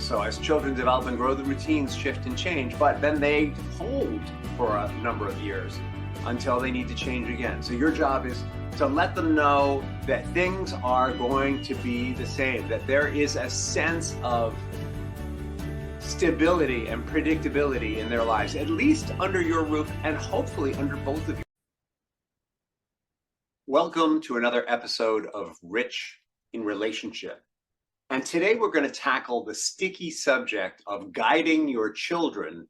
So as children develop and grow, the routines shift and change, but then they hold for a number of years until they need to change again. So your job is to let them know that things are going to be the same, that there is a sense of stability and predictability in their lives, at least under your roof and hopefully under both of you. Welcome to another episode of Rich in Relationship. And today we're going to tackle the sticky subject of guiding your children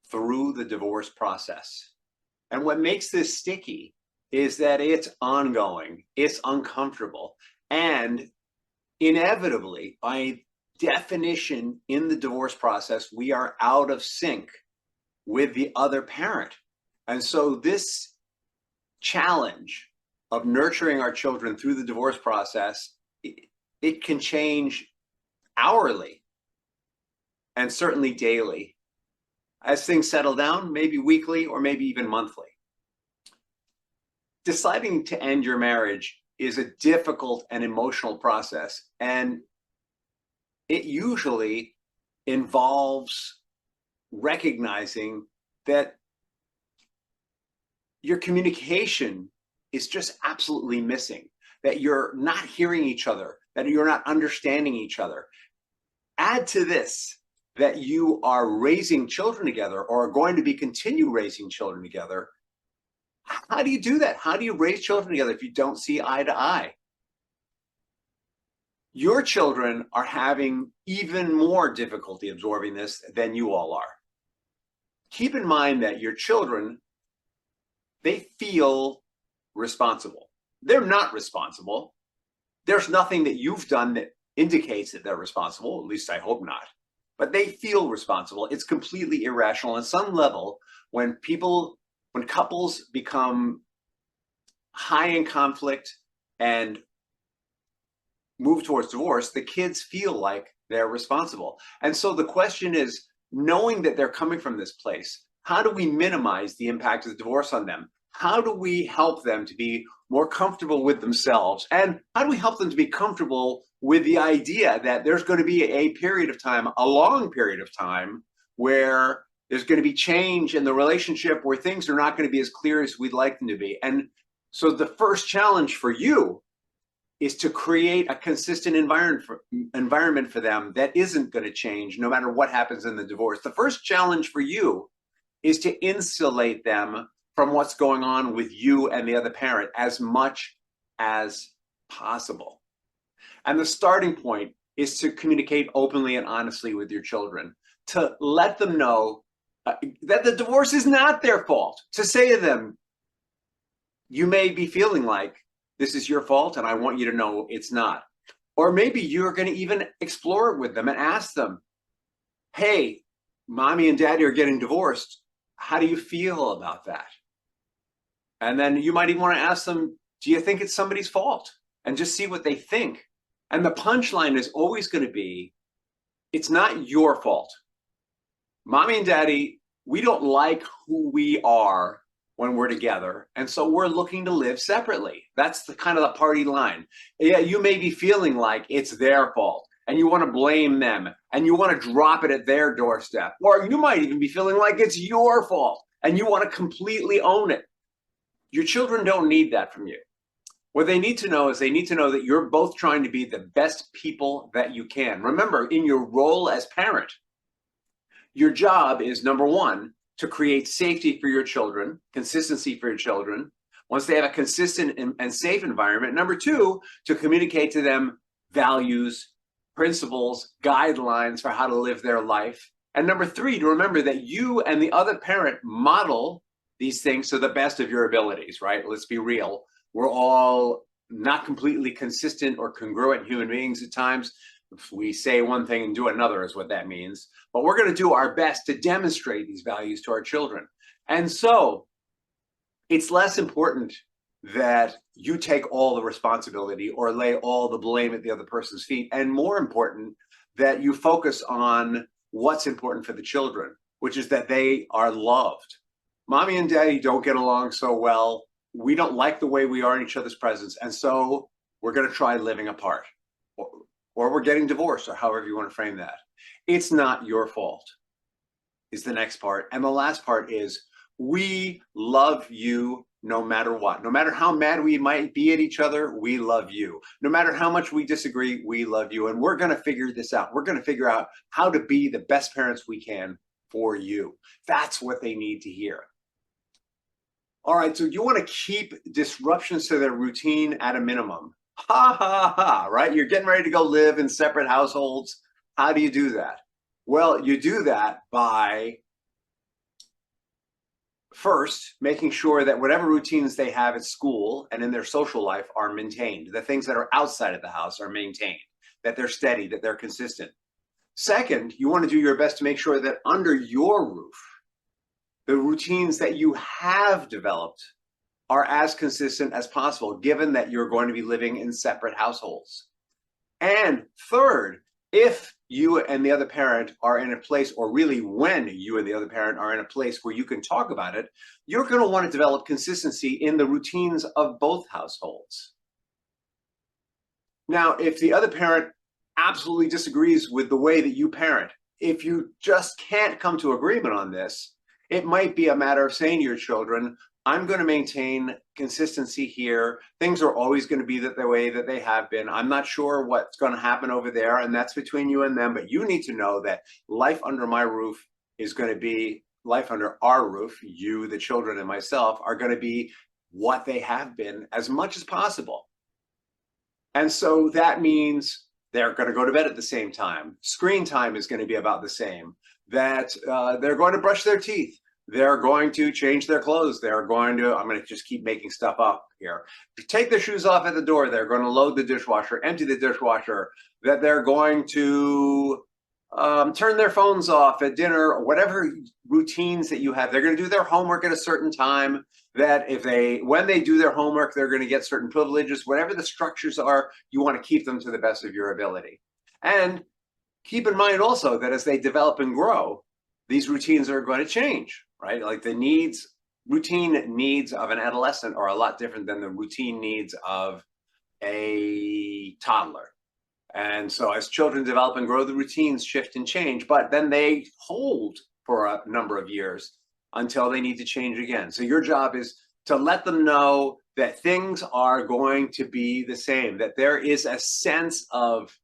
through the divorce process. And what makes this sticky is that it's ongoing, it's uncomfortable, and inevitably, by definition in the divorce process, we are out of sync with the other parent. And so this challenge of nurturing our children through the divorce process, it can change hourly and certainly daily. As things settle down, maybe weekly or maybe even monthly. Deciding to end your marriage is a difficult and emotional process, and it usually involves recognizing that your communication is just absolutely missing, that you're not hearing each other, that you're not understanding each other. Add to this that you are raising children together or are going to continue raising children together. How do you do that? How do you raise children together if you don't see eye to eye? Your children are having even more difficulty absorbing this than you all are. Keep in mind that your children, they feel responsible. They're not responsible. There's nothing that you've done that indicates that they're responsible, at least I hope not. But they feel responsible. It's completely irrational. On some level, when couples become high in conflict and move towards divorce, the kids feel like they're responsible. And so the question is, knowing that they're coming from this place, how do we minimize the impact of the divorce on them? How do we help them to be more comfortable with themselves? And how do we help them to be comfortable with the idea that there's going to be a period of time, a long period of time, where there's going to be change in the relationship, where things are not going to be as clear as we'd like them to be? And so the first challenge for you is to create a consistent environment for them that isn't going to change no matter what happens in the divorce. The first challenge for you is to insulate them from what's going on with you and the other parent as much as possible. And the starting point is to communicate openly and honestly with your children, to let them know that the divorce is not their fault, to say to them, you may be feeling like this is your fault, and I want you to know it's not. Or maybe you're going to even explore it with them and ask them, hey, mommy and daddy are getting divorced. How do you feel about that? And then you might even want to ask them, do you think it's somebody's fault? And just see what they think. And the punchline is always going to be, it's not your fault. Mommy and daddy, we don't like who we are when we're together. And so we're looking to live separately. That's the kind of the party line. Yeah, you may be feeling like it's their fault and you want to blame them and you want to drop it at their doorstep. Or you might even be feeling like it's your fault and you want to completely own it. Your children don't need that from you. What they need to know is they need to know that you're both trying to be the best people that you can. Remember, in your role as parent, your job is, number one, to create safety for your children, consistency for your children, once they have a consistent and safe environment. Number two, to communicate to them values, principles, guidelines for how to live their life. And number three, to remember that you and the other parent model these things to the best of your abilities, right? Let's be real. We're all not completely consistent or congruent human beings at times. If we say one thing and do another is what that means. But we're going to do our best to demonstrate these values to our children. And so it's less important that you take all the responsibility or lay all the blame at the other person's feet, and more important, that you focus on what's important for the children, which is that they are loved. Mommy and daddy don't get along so well. We don't like the way we are in each other's presence. And so we're going to try living apart, or we're getting divorced, or however you want to frame that. It's not your fault, is the next part. And the last part is, we love you no matter what. No matter how mad we might be at each other, we love you. No matter how much we disagree, we love you. And we're going to figure this out. We're going to figure out how to be the best parents we can for you. That's what they need to hear. All right, so you want to keep disruptions to their routine at a minimum. Ha ha ha, right? You're getting ready to go live in separate households. How do you do that? Well, you do that by first making sure that whatever routines they have at school and in their social life are maintained. The things that are outside of the house are maintained, that they're steady, that they're consistent. Second, you want to do your best to make sure that under your roof, the routines that you have developed are as consistent as possible, given that you're going to be living in separate households. And third, if you and the other parent are in a place, or really when you and the other parent are in a place where you can talk about it, you're going to want to develop consistency in the routines of both households. Now, if the other parent absolutely disagrees with the way that you parent, if you just can't come to agreement on this, it might be a matter of saying to your children, I'm going to maintain consistency here. Things are always going to be the way that they have been. I'm not sure what's going to happen over there, and that's between you and them. But you need to know that life under my roof is going to be life under our roof. You, the children, and myself are going to be what they have been as much as possible. And so that means they're going to go to bed at the same time. Screen time is going to be about the same. That they're going to brush their teeth. They're going to change their clothes. They're going to, I'm going to just keep making stuff up here. Take their shoes off at the door. They're going to load the dishwasher, empty the dishwasher. That they're going to turn their phones off at dinner, or whatever routines that you have. They're going to do their homework at a certain time. That when they do their homework, they're going to get certain privileges. Whatever the structures are, you want to keep them to the best of your ability. And keep in mind also that as they develop and grow, these routines are going to change, right? Like the routine needs of an adolescent are a lot different than the routine needs of a toddler. And so as children develop and grow, the routines shift and change, but then they hold for a number of years until they need to change again. So your job is to let them know that things are going to be the same, that there is a sense of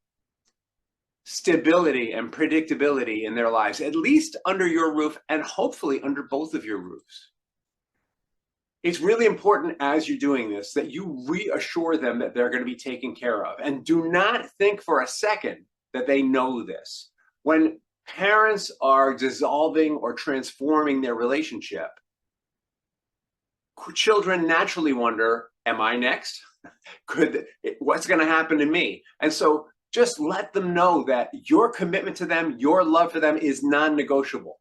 stability and predictability in their lives, at least under your roof and hopefully under both of your roofs. It's really important as you're doing this that you reassure them that they're going to be taken care of. And do not think for a second that they know this. When parents are dissolving or transforming their relationship, children naturally wonder, am I next? What's going to happen to me? And so just let them know that your commitment to them, your love for them is non-negotiable,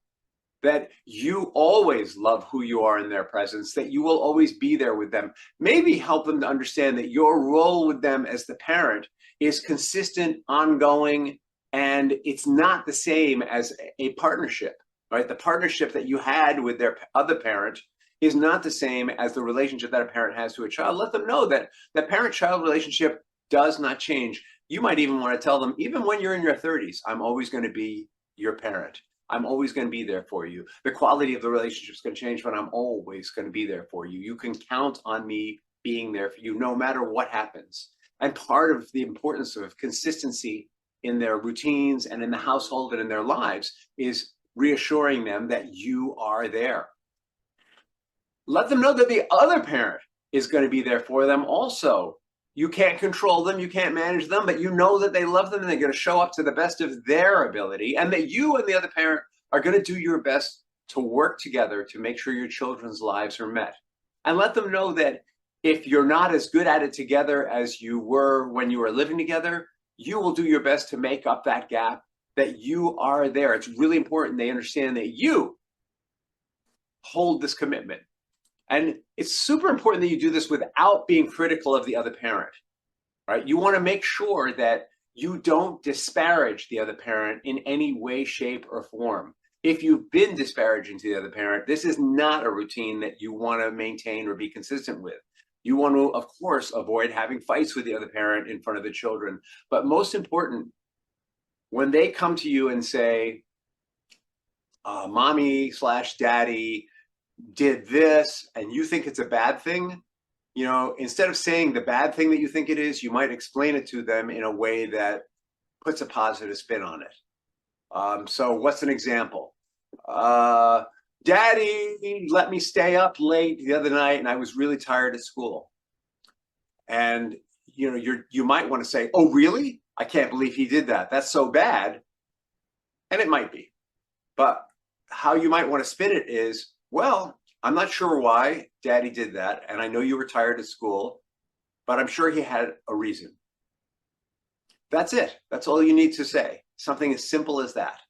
that you always love who you are in their presence, that you will always be there with them. Maybe help them to understand that your role with them as the parent is consistent, ongoing, and it's not the same as a partnership, right? The partnership that you had with their other parent is not the same as the relationship that a parent has to a child. Let them know that the parent-child relationship does not change. You might even want to tell them, even when you're in your 30s, I'm always going to be your parent. I'm always going to be there for you. The quality of the relationship is going to change, but I'm always going to be there for you. You can count on me being there for you no matter what happens. And part of the importance of consistency in their routines and in the household and in their lives is reassuring them that you are there. Let them know that the other parent is going to be there for them also. You can't control them, you can't manage them, but you know that they love them and they're going to show up to the best of their ability, and that you and the other parent are going to do your best to work together to make sure your children's lives are met. And let them know that if you're not as good at it together as you were when you were living together, you will do your best to make up that gap, that you are there. It's really important they understand that you hold this commitment. And it's super important that you do this without being critical of the other parent, right? You want to make sure that you don't disparage the other parent in any way, shape, or form. If you've been disparaging to the other parent, this is not a routine that you want to maintain or be consistent with. You want to, of course, avoid having fights with the other parent in front of the children. But most important, when they come to you and say, mommy / daddy did this, and you think it's a bad thing, you know, instead of saying the bad thing that you think it is, you might explain it to them in a way that puts a positive spin on it. So what's an example? Daddy let me stay up late the other night and I was really tired at school. And you know, you might want to say, oh, really? I can't believe he did that. That's so bad. And it might be. But how you might want to spin it is, well, I'm not sure why daddy did that. And I know you were tired at school, but I'm sure he had a reason. That's it. That's all you need to say. Something as simple as that.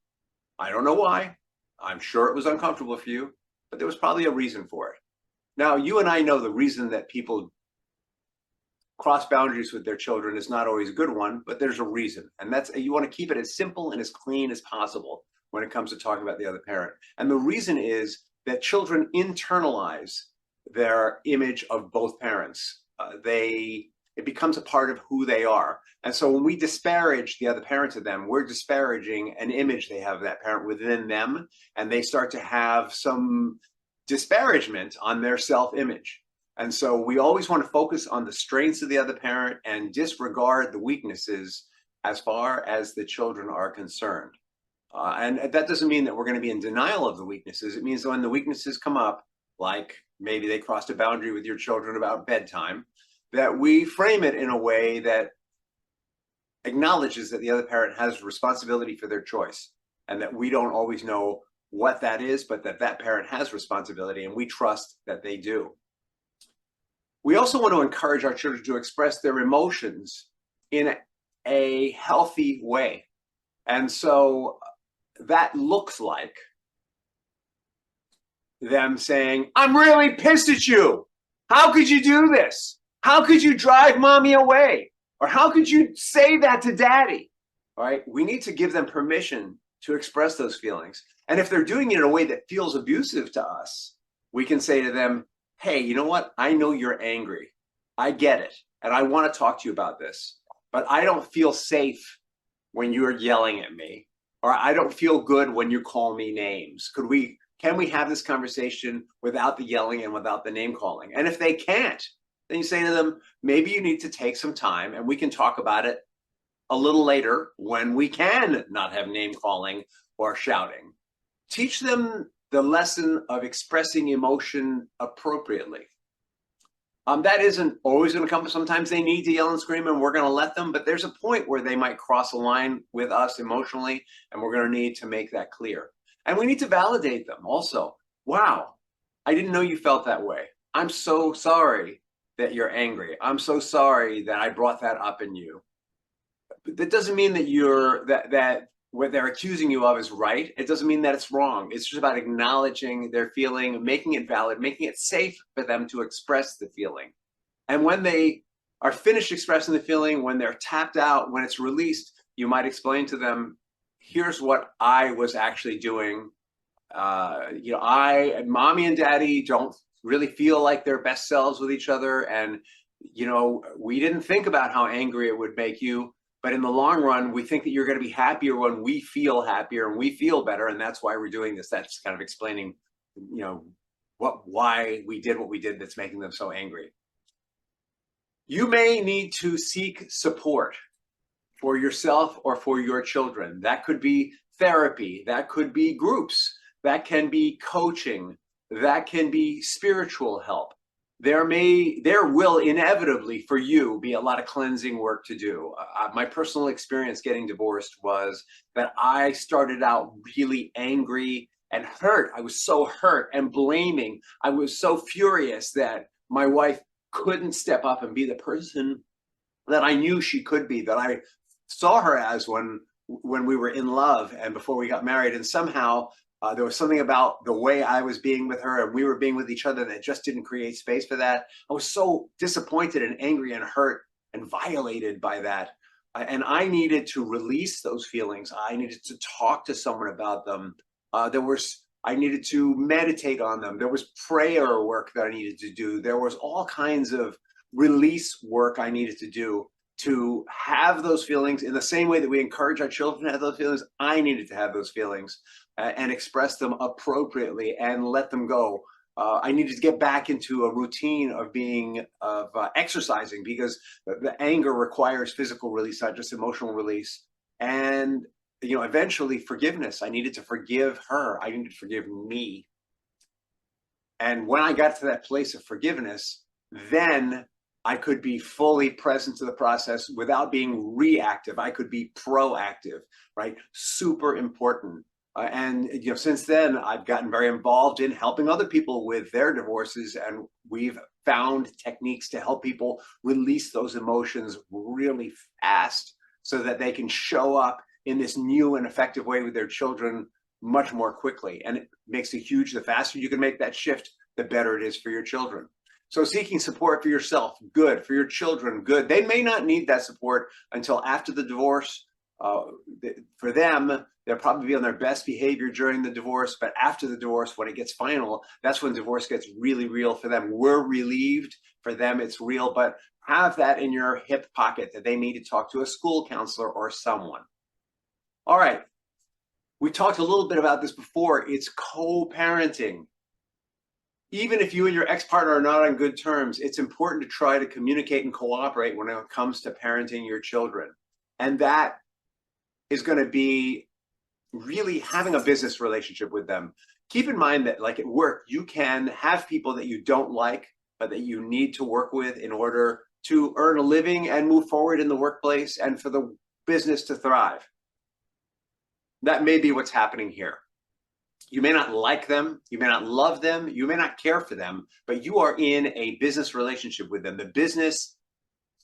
I don't know why. I'm sure it was uncomfortable for you, but there was probably a reason for it. Now, you and I know the reason that people cross boundaries with their children is not always a good one, but there's a reason. And that's, you want to keep it as simple and as clean as possible when it comes to talking about the other parent. And the reason is that children internalize their image of both parents. It becomes a part of who they are. And so when we disparage the other parent to them, we're disparaging an image they have of that parent within them, and they start to have some disparagement on their self-image. And so we always want to focus on the strengths of the other parent and disregard the weaknesses as far as the children are concerned. And that doesn't mean that we're going to be in denial of the weaknesses. It means that when the weaknesses come up, like maybe they crossed a boundary with your children about bedtime, that we frame it in a way that acknowledges that the other parent has responsibility for their choice, and that we don't always know what that is, but that parent has responsibility, and we trust that they do. We also want to encourage our children to express their emotions in a healthy way. And so that looks like them saying, I'm really pissed at you. How could you do this? How could you drive mommy away? Or how could you say that to daddy? All right, we need to give them permission to express those feelings. And if they're doing it in a way that feels abusive to us, we can say to them, hey, you know what? I know you're angry. I get it. And I want to talk to you about this. But I don't feel safe when you're yelling at me. Or I don't feel good when you call me names. Can we have this conversation without the yelling and without the name calling? And if they can't, then you say to them, maybe you need to take some time and we can talk about it a little later when we can not have name calling or shouting. Teach them the lesson of expressing emotion appropriately. That isn't always going to come. Sometimes they need to yell and scream and we're going to let them, but there's a point where they might cross a line with us emotionally, and we're going to need to make that clear. And we need to validate them also. Wow, I didn't know you felt that way. I'm so sorry that you're angry. I'm so sorry that I brought that up in you. But that doesn't mean that that what they're accusing you of is right. It doesn't mean that it's wrong. It's just about acknowledging their feeling, making it valid, making it safe for them to express the feeling. And when they are finished expressing the feeling, when they're tapped out, when it's released, you might explain to them, here's what I was actually doing. Mommy and daddy don't really feel like their best selves with each other. And, we didn't think about how angry it would make you. But in the long run, we think that you're going to be happier when we feel happier and we feel better. And that's why we're doing this. That's kind of explaining, why we did what we did that's making them so angry. You may need to seek support for yourself or for your children. That could be therapy. That could be groups. That can be coaching. That can be spiritual help. There will inevitably for you be a lot of cleansing work to do. My personal experience getting divorced was that I started out really angry and hurt. I was so hurt and blaming. I was so furious that my wife couldn't step up and be the person that I knew she could be, that I saw her as when we were in love and before we got married. And somehow there was something about the way I was being with her and we were being with each other that just didn't create space for that. I was so disappointed and angry and hurt and violated by that. And I needed to release those feelings. I needed to talk to someone about them. I needed to meditate on them. There was prayer work that I needed to do. There was all kinds of release work I needed to do to have those feelings in the same way that we encourage our children to have those feelings. I needed to have those feelings and express them appropriately and let them go. I needed to get back into a routine of exercising, because the anger requires physical release, not just emotional release. And eventually forgiveness. I needed to forgive her. I needed to forgive me. And when I got to that place of forgiveness, then I could be fully present to the process without being reactive. I could be proactive, right? Super important. And since then, I've gotten very involved in helping other people with their divorces, and we've found techniques to help people release those emotions really fast so that they can show up in this new and effective way with their children much more quickly. And it makes the faster you can make that shift, the better it is for your children. So seeking support for yourself, good. For your children, good. They may not need that support until after the divorce. For them, they'll probably be on their best behavior during the divorce, but after the divorce, when it gets final, that's when divorce gets really real for them. We're relieved. For them, it's real, but have that in your hip pocket that they need to talk to a school counselor or someone. All right. We talked a little bit about this before. It's co-parenting. Even if you and your ex-partner are not on good terms, it's important to try to communicate and cooperate when it comes to parenting your children. And that is going to be really having a business relationship with them. Keep in mind that, like at work, you can have people that you don't like, but that you need to work with in order to earn a living and move forward in the workplace and for the business to thrive. That may be what's happening here. You may not like them, you may not love them, you may not care for them, but you are in a business relationship with them, the business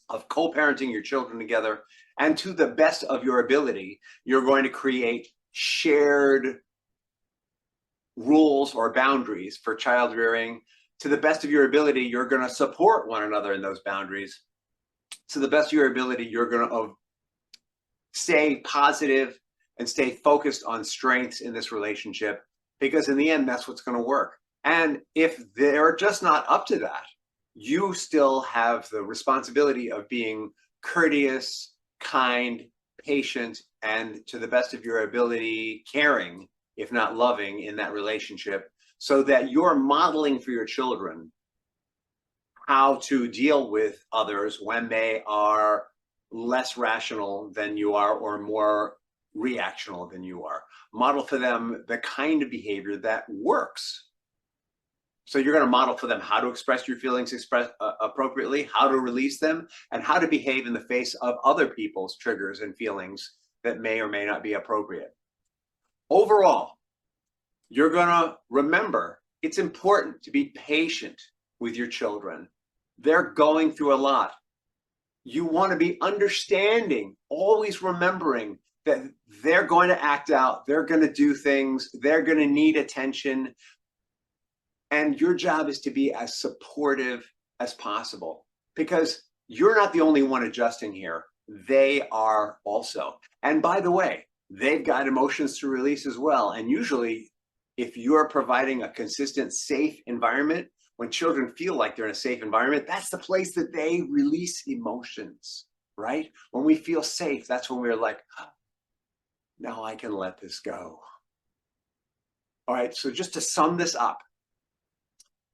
of co-parenting your children together. And to the best of your ability, you're going to create shared rules or boundaries for child rearing. To the best of your ability, you're going to support one another in those boundaries. To the best of your ability, you're going to stay positive and stay focused on strengths in this relationship, because in the end, that's what's going to work. And if they're just not up to that, you still have the responsibility of being courteous, kind, patient, and to the best of your ability, caring, if not loving, in that relationship, so that you're modeling for your children how to deal with others when they are less rational than you are or more reactional than you are. Model for them the kind of behavior that works. So you're going to model for them how to express your feelings appropriately, how to release them, and how to behave in the face of other people's triggers and feelings that may or may not be appropriate. Overall, you're going to remember it's important to be patient with your children. They're going through a lot. You want to be understanding, always remembering that they're going to act out, they're going to do things, they're going to need attention. And your job is to be as supportive as possible, because you're not the only one adjusting here. They are also. And by the way, they've got emotions to release as well. And usually, if you're providing a consistent, safe environment, when children feel like they're in a safe environment, that's the place that they release emotions, right? When we feel safe, that's when we're like, oh, now I can let this go. All right, so just to sum this up,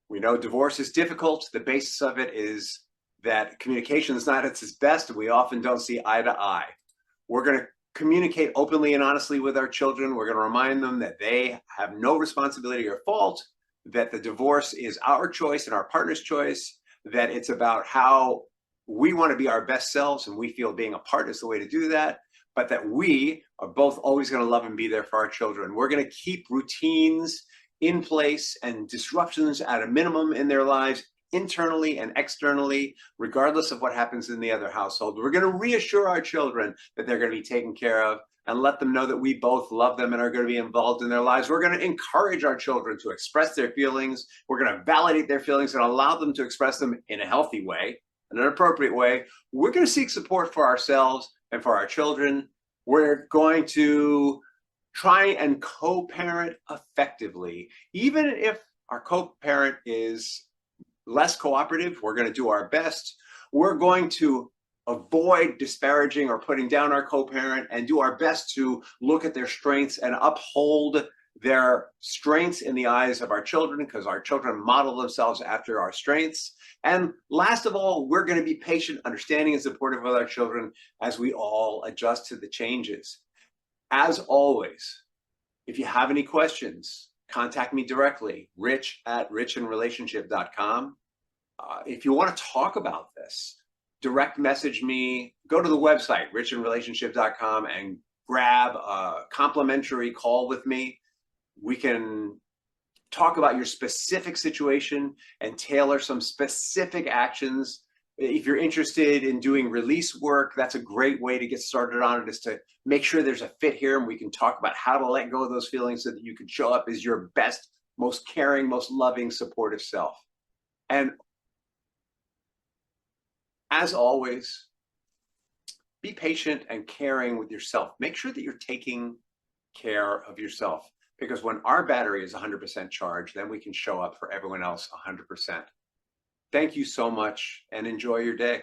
we know divorce is difficult. The basis of it is that communication is not at its best. We often don't see eye to eye. We're going to communicate openly and honestly with our children. We're going to remind them that they have no responsibility or fault, that the divorce is our choice and our partner's choice, that it's about how we want to be our best selves and we feel being apart is the way to do that, but that we are both always going to love and be there for our children. We're going to keep routines in place and disruptions at a minimum in their lives, internally and externally, regardless of what happens in the other household. We're going to reassure our children that they're going to be taken care of and let them know that we both love them and are going to be involved in their lives. We're going to encourage our children to express their feelings. We're going to validate their feelings and allow them to express them in a healthy way, in an appropriate way. We're going to seek support for ourselves and for our children. We're going to try and co-parent effectively. Even if our co-parent is less cooperative, we're going to do our best. We're going to avoid disparaging or putting down our co-parent, and do our best to look at their strengths and uphold their strengths in the eyes of our children, because our children model themselves after our strengths. And last of all, we're going to be patient, understanding, and supportive with our children as we all adjust to the changes. As always, if you have any questions, contact me directly, rich@richinrelationship.com. If you want to talk about this, direct message me, go to the website, richinrelationship.com, and grab a complimentary call with me. We can talk about your specific situation and tailor some specific actions. If you're interested in doing release work, that's a great way to get started on it, is to make sure there's a fit here, and we can talk about how to let go of those feelings so that you can show up as your best, most caring, most loving, supportive self. And as always, be patient and caring with yourself. Make sure that you're taking care of yourself, because when our battery is 100% charged, then we can show up for everyone else 100%. Thank you so much, and enjoy your day.